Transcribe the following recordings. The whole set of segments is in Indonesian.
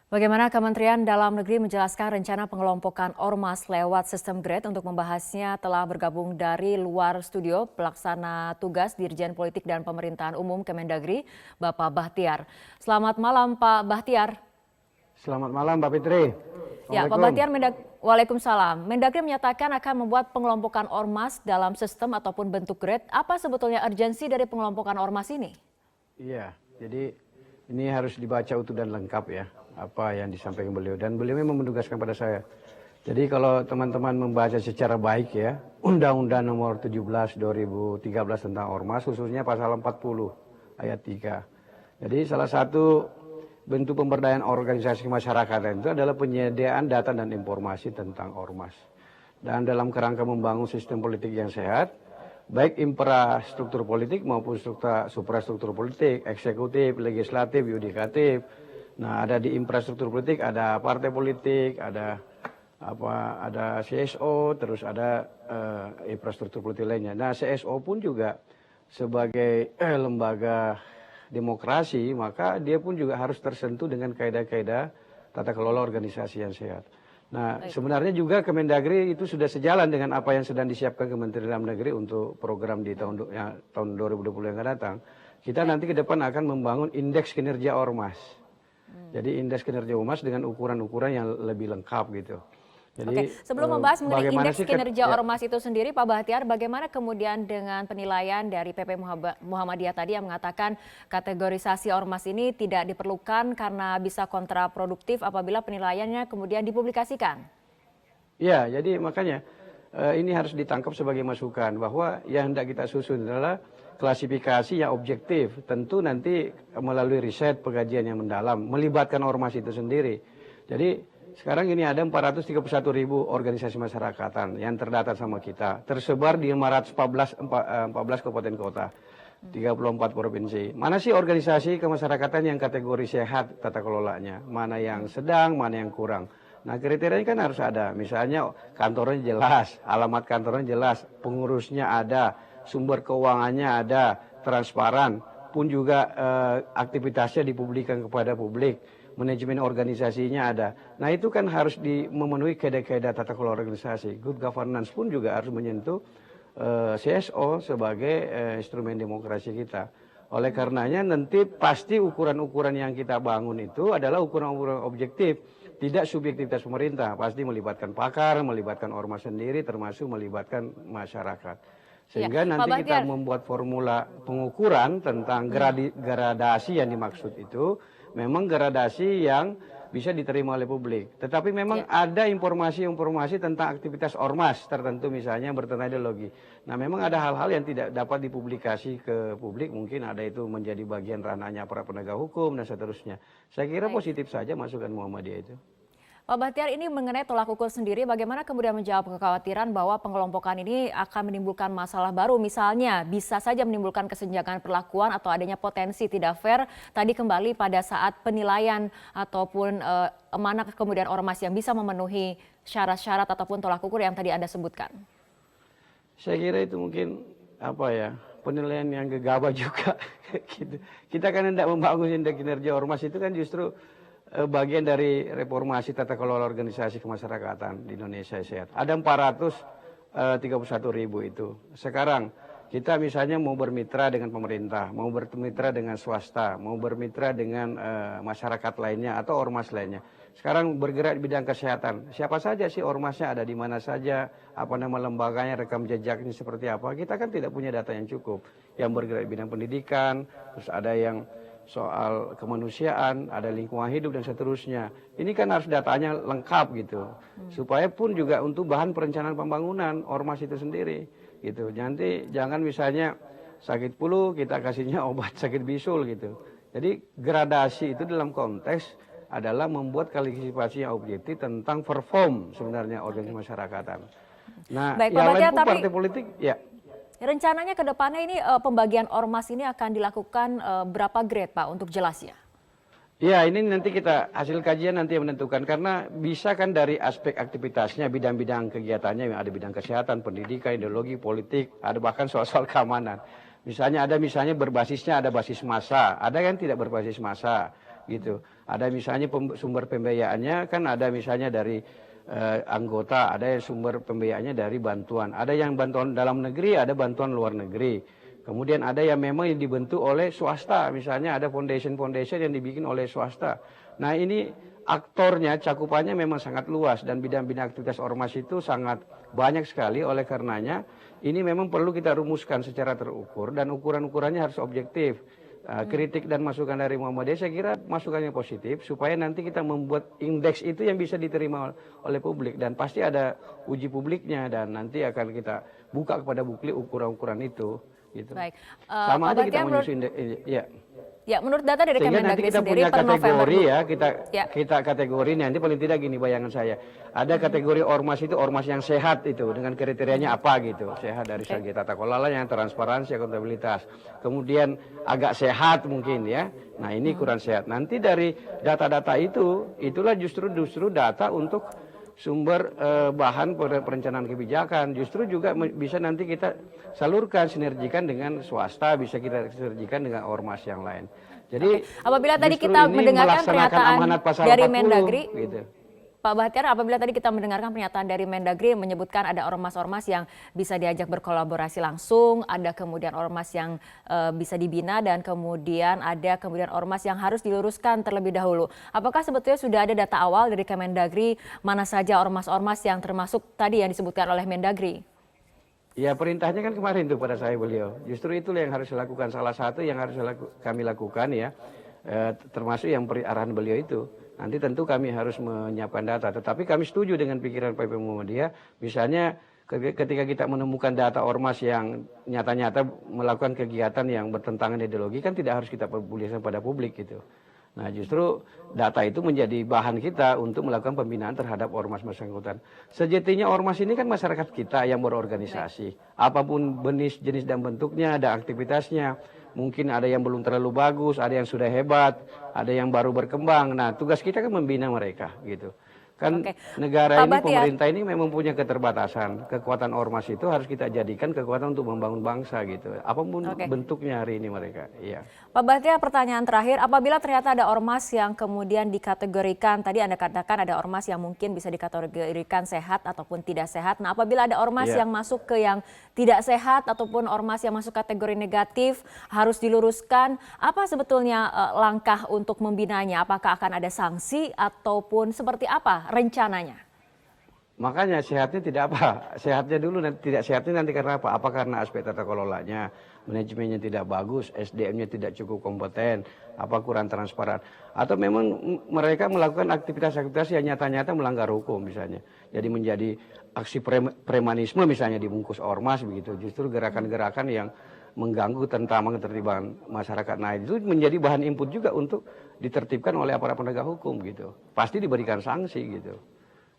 Bagaimana Kementerian Dalam Negeri menjelaskan rencana pengelompokan ormas lewat sistem grade. Untuk membahasnya telah bergabung dari luar studio pelaksana tugas Dirjen Politik dan Pemerintahan Umum Kemendagri, Bapak Bahtiar. Selamat malam Pak Bahtiar. Selamat malam Mbak Fitri. Ya, Pak Bahtiar, Waalaikumsalam. Mendagri menyatakan akan membuat pengelompokan ormas dalam sistem ataupun bentuk grade. Apa sebetulnya urgensi dari pengelompokan ormas ini? Iya, jadi ini harus dibaca utuh dan lengkap ya, apa yang disampaikan beliau. Dan beliau memang menugaskan pada saya. Jadi kalau teman-teman membaca secara baik ya, Undang-Undang Nomor 17 2013 tentang Ormas, khususnya pasal 40 ayat 3. Jadi salah satu bentuk pemberdayaan organisasi masyarakat itu adalah penyediaan data dan informasi tentang ormas. Dan dalam kerangka membangun sistem politik yang sehat, baik infrastruktur politik maupun suprastruktur politik, eksekutif, legislatif, yudikatif. Nah, ada di infrastruktur politik ada partai politik, ada CSO, terus ada infrastruktur politik lainnya. Nah, CSO pun juga sebagai lembaga demokrasi, maka dia pun juga harus tersentuh dengan kaidah-kaidah tata kelola organisasi yang sehat. Nah, sebenarnya juga Kemendagri itu sudah sejalan dengan apa yang sedang disiapkan Kementerian Dalam Negeri untuk program di tahun 2020 yang akan datang. Kita nanti ke depan akan membangun indeks kinerja ormas. Jadi indeks kinerja ormas dengan ukuran-ukuran yang lebih lengkap gitu. Oke, Jadi, sebelum membahas mengenai indeks kinerja ya. ormas itu sendiri, Pak Bahtiar, bagaimana kemudian dengan penilaian dari PP Muhammadiyah tadi yang mengatakan kategorisasi ormas ini tidak diperlukan karena bisa kontraproduktif apabila penilaiannya kemudian dipublikasikan? Ya, jadi makanya ini harus ditangkap sebagai masukan bahwa yang hendak kita susun adalah klasifikasi yang objektif. Tentu nanti melalui riset, pengkajian yang mendalam, melibatkan ormas itu sendiri. Jadi sekarang ini ada 431.000 organisasi masyarakatan yang terdata sama kita, tersebar di 14 kabupaten kota, 34 provinsi. Mana sih organisasi kemasyarakatan yang kategori sehat tata kelolanya? Mana yang sedang, mana yang kurang? Nah, kriterianya kan harus ada. Misalnya kantornya jelas, alamat kantornya jelas, pengurusnya ada, sumber keuangannya ada, transparan, pun juga aktivitasnya dipublikkan kepada publik. Manajemen organisasinya ada. Nah, itu kan harus memenuhi kaidah-kaidah tata kelola organisasi. Good governance pun juga harus menyentuh CSO sebagai instrumen demokrasi kita. Oleh karenanya nanti pasti ukuran-ukuran yang kita bangun itu adalah ukuran-ukuran objektif, tidak subjektivitas pemerintah. Pasti melibatkan pakar, melibatkan ormas sendiri, termasuk melibatkan masyarakat. Sehingga ya, nanti kita membuat formula pengukuran tentang gradasi yang dimaksud itu, memang gradasi yang bisa diterima oleh publik. Tetapi memang ada informasi-informasi tentang aktivitas ormas tertentu misalnya bertentangan ideologi. Nah, memang ada hal-hal yang tidak dapat dipublikasi ke publik, mungkin ada itu menjadi bagian ranahnya para penegak hukum dan seterusnya. Saya kira positif saja masukan Muhammadiyah itu. Pak Bahtiar, ini mengenai tolak ukur sendiri, bagaimana kemudian menjawab kekhawatiran bahwa pengelompokan ini akan menimbulkan masalah baru, misalnya bisa saja menimbulkan kesenjangan perlakuan atau adanya potensi tidak fair tadi kembali pada saat penilaian ataupun mana kemudian ormas yang bisa memenuhi syarat-syarat ataupun tolak ukur yang tadi Anda sebutkan? Saya kira itu mungkin penilaian yang gegabah juga. Kita kan hendak membangun indeks kinerja ormas itu kan justru bagian dari reformasi tata kelola organisasi kemasyarakatan di Indonesia sehat. Ada 431.000 itu. Sekarang kita misalnya mau bermitra dengan pemerintah, mau bermitra dengan swasta, mau bermitra dengan masyarakat lainnya atau ormas lainnya. Sekarang bergerak di bidang kesehatan. Siapa saja sih ormasnya, ada di mana saja, apa nama lembaganya, rekam jejaknya seperti apa. Kita kan tidak punya data yang cukup. Yang bergerak di bidang pendidikan, terus ada yang soal kemanusiaan, ada lingkungan hidup dan seterusnya. Ini kan harus datanya lengkap gitu. Supaya pun juga untuk bahan perencanaan pembangunan ormas itu sendiri gitu. Nanti jangan misalnya sakit flu kita kasihnya obat sakit bisul gitu. Jadi gradasi itu dalam konteks adalah membuat klasifikasi yang objektif tentang perform sebenarnya organisasi masyarakatan. Nah, yang lain pun partai politik ya. Rencananya ke depannya ini pembagian ormas ini akan dilakukan berapa grade, Pak, untuk jelasnya? Ya, ini nanti kita hasil kajian nanti yang menentukan, karena bisa kan dari aspek aktivitasnya, bidang-bidang kegiatannya, ada bidang kesehatan, pendidikan, ideologi, politik, ada bahkan soal-soal keamanan. Misalnya berbasisnya ada basis massa, ada yang tidak berbasis massa gitu. Ada misalnya sumber pembiayaannya kan ada misalnya dari anggota, ada yang sumber pembiayaannya dari bantuan. Ada yang bantuan dalam negeri, ada bantuan luar negeri. Kemudian ada yang memang yang dibentuk oleh swasta, misalnya ada foundation-foundation yang dibikin oleh swasta. Nah ini aktornya, cakupannya memang sangat luas dan bidang-bidang aktivitas ormas itu sangat banyak sekali. Oleh karenanya ini memang perlu kita rumuskan secara terukur dan ukuran-ukurannya harus objektif. Kritik dan masukan dari Muhammadiyah saya kira masukannya positif supaya nanti kita membuat indeks itu yang bisa diterima oleh publik dan pasti ada uji publiknya dan nanti akan kita buka kepada publik ukuran-ukuran itu gitu. Baik. Sama aja kita menyusun ya. Ya, menurut data dari Sehingga nanti Kemendagri kita sendiri punya per November kategori ya, Ya. kita kategori nanti paling tidak gini bayangan saya. Ada kategori ormas itu ormas yang sehat itu dengan kriterianya apa gitu. Sehat dari segi tata kelola yang transparansi, akuntabilitas. Kemudian agak sehat mungkin ya. Nah, ini kurang sehat. Nanti dari data-data itu itulah justru data untuk sumber bahan perencanaan kebijakan. Justru juga bisa nanti kita salurkan, sinergikan dengan swasta, bisa kita sinergikan dengan ormas yang lain. Jadi apabila tadi kita mendengarkan pernyataan dari Mendagri, gitu. Pak Bahtiar, apabila tadi kita mendengarkan pernyataan dari Mendagri menyebutkan ada ormas-ormas yang bisa diajak berkolaborasi langsung, ada kemudian ormas yang bisa dibina dan kemudian ada ormas yang harus diluruskan terlebih dahulu. Apakah sebetulnya sudah ada data awal dari Kemendagri mana saja ormas-ormas yang termasuk tadi yang disebutkan oleh Mendagri? Ya perintahnya kan kemarin tuh pada saya beliau. Justru itulah yang harus dilakukan. Salah satu yang harus kami lakukan ya, termasuk yang arahan beliau itu. Nanti tentu kami harus menyiapkan data. Tetapi kami setuju dengan pikiran PP Muhammadiyah. Misalnya ketika kita menemukan data ormas yang nyata-nyata melakukan kegiatan yang bertentangan ideologi kan tidak harus kita publikasikan pada publik gitu. Nah justru data itu menjadi bahan kita untuk melakukan pembinaan terhadap ormas bersangkutan. Sejatinya ormas ini kan masyarakat kita yang berorganisasi. Apapun jenis dan bentuknya, ada aktivitasnya. Mungkin ada yang belum terlalu bagus, ada yang sudah hebat, ada yang baru berkembang. Nah tugas kita kan membina mereka gitu. Kan negara ini, pemerintah ini memang punya keterbatasan. Kekuatan ormas itu harus kita jadikan kekuatan untuk membangun bangsa gitu. Apapun bentuknya hari ini mereka. Iya. Pak Bahtiar, pertanyaan terakhir, apabila ternyata ada ormas yang kemudian dikategorikan, tadi Anda katakan ada ormas yang mungkin bisa dikategorikan sehat ataupun tidak sehat. Nah apabila ada ormas yang masuk ke yang tidak sehat ataupun ormas yang masuk kategori negatif harus diluruskan, apa sebetulnya langkah untuk membinanya? Apakah akan ada sanksi ataupun seperti apa rencananya? Makanya sehatnya tidak apa, sehatnya dulu, nanti tidak sehatnya nanti karena apa? Apa karena aspek tata kelolanya, manajemennya tidak bagus, SDM-nya tidak cukup kompeten, apa kurang transparan, atau memang mereka melakukan aktivitas-aktivitas yang nyata-nyata melanggar hukum misalnya, jadi menjadi aksi premanisme misalnya dibungkus ormas begitu, justru gerakan-gerakan yang mengganggu tentang ketertiban masyarakat. Nah itu menjadi bahan input juga untuk ditertibkan oleh aparat penegak hukum gitu. Pasti diberikan sanksi gitu.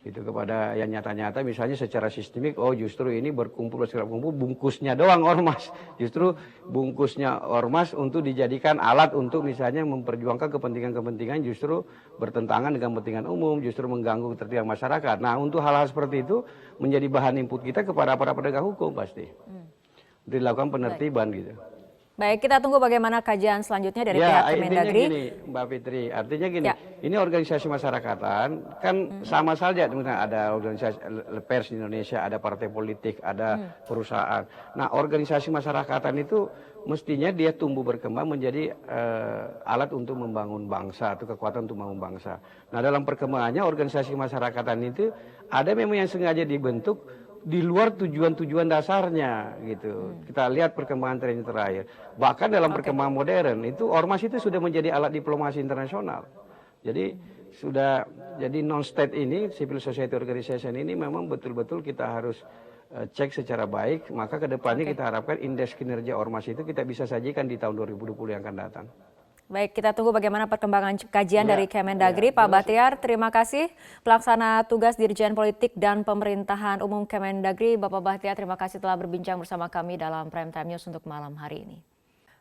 Gitu kepada yang nyata-nyata misalnya secara sistemik, oh justru ini berkumpul bungkusnya doang ormas. Justru bungkusnya ormas untuk dijadikan alat untuk misalnya memperjuangkan kepentingan-kepentingan justru bertentangan dengan kepentingan umum, justru mengganggu ketertiban masyarakat. Nah untuk hal-hal seperti itu menjadi bahan input kita kepada aparat penegak hukum pasti. Dilakukan penertiban gitu. Baik, kita tunggu bagaimana kajian selanjutnya dari pihak Kemendagri. Gini, Mbak Fitri, artinya gini, ini organisasi masyarakatan kan sama saja, ada organisasi pers di Indonesia, ada partai politik, ada perusahaan. Nah, organisasi masyarakatan itu mestinya dia tumbuh berkembang menjadi alat untuk membangun bangsa atau kekuatan untuk membangun bangsa. Nah, dalam perkembangannya organisasi masyarakatan itu ada memang yang sengaja dibentuk di luar tujuan-tujuan dasarnya gitu. Kita lihat perkembangan tren terakhir. Bahkan dalam perkembangan modern itu ormas itu sudah menjadi alat diplomasi internasional. Jadi jadi non-state ini, civil society organization ini memang betul-betul kita harus cek secara baik. Maka ke depannya kita harapkan indeks kinerja ormas itu kita bisa sajikan di tahun 2020 yang akan datang. Baik, kita tunggu bagaimana perkembangan kajian dari Kemendagri. Pak Bahtiar, terima kasih. Pelaksana tugas Dirjen Politik dan Pemerintahan Umum Kemendagri, Bapak Bahtiar, terima kasih telah berbincang bersama kami dalam Prime Time News untuk malam hari ini.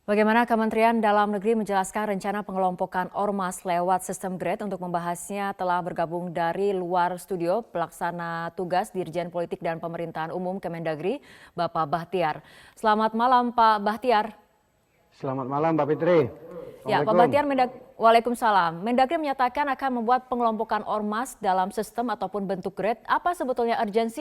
Bagaimana Kementerian Dalam Negeri menjelaskan rencana pengelompokan ormas lewat sistem grade. Untuk membahasnya telah bergabung dari luar studio Pelaksana tugas Dirjen Politik dan Pemerintahan Umum Kemendagri, Bapak Bahtiar. Selamat malam Pak Bahtiar. Selamat malam Mbak Fitri. Ya, Pak Bahtiar, Waalaikumsalam. Mendagri menyatakan akan membuat pengelompokan ormas dalam sistem ataupun bentuk grade. Apa sebetulnya urgensi